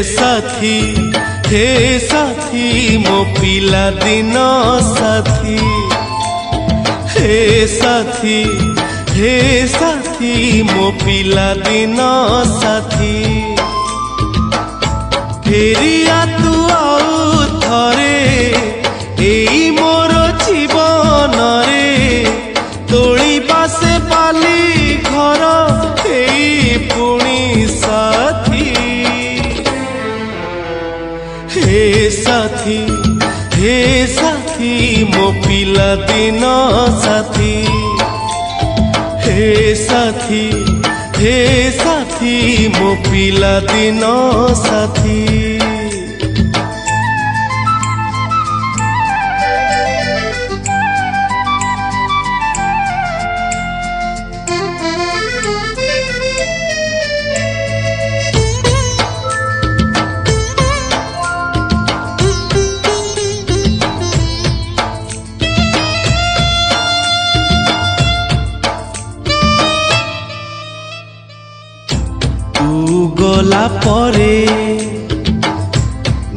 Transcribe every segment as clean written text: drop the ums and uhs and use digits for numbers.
साथी मो पिला दिन साथी साथी मो पिला दिन साथी फेरिया तू आउ थरे एई मोर जीवन रे तोली बासे पाली घर एई पुणी साथी साथी मो पिला दिन साथी साथी मो पिला दिन साथी गला परे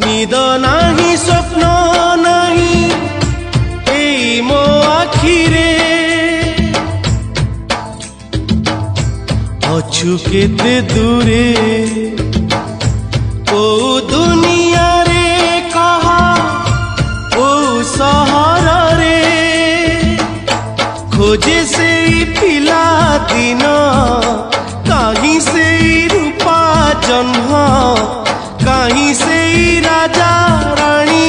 निद नाही स्वप्न नाही एई मो आखिरे अछु केते दूरे ओ दुनिया रे कहा ओ सहर रे खोजे से पिला दिन कहीं से रूपा जन्म कहीं से राजा रानी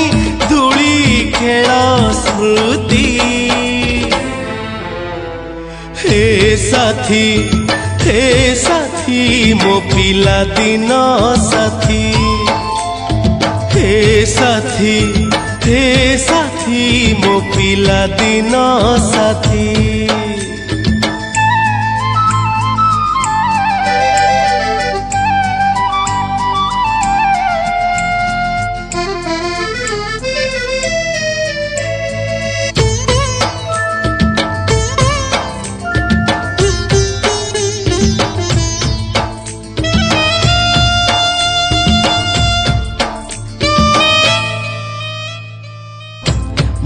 धूली खेल स्मृति हे साथी मो पिला दिन साथी साथी मो पिला दिन साथी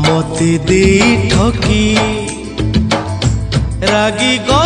मते दे ठकी रागी गो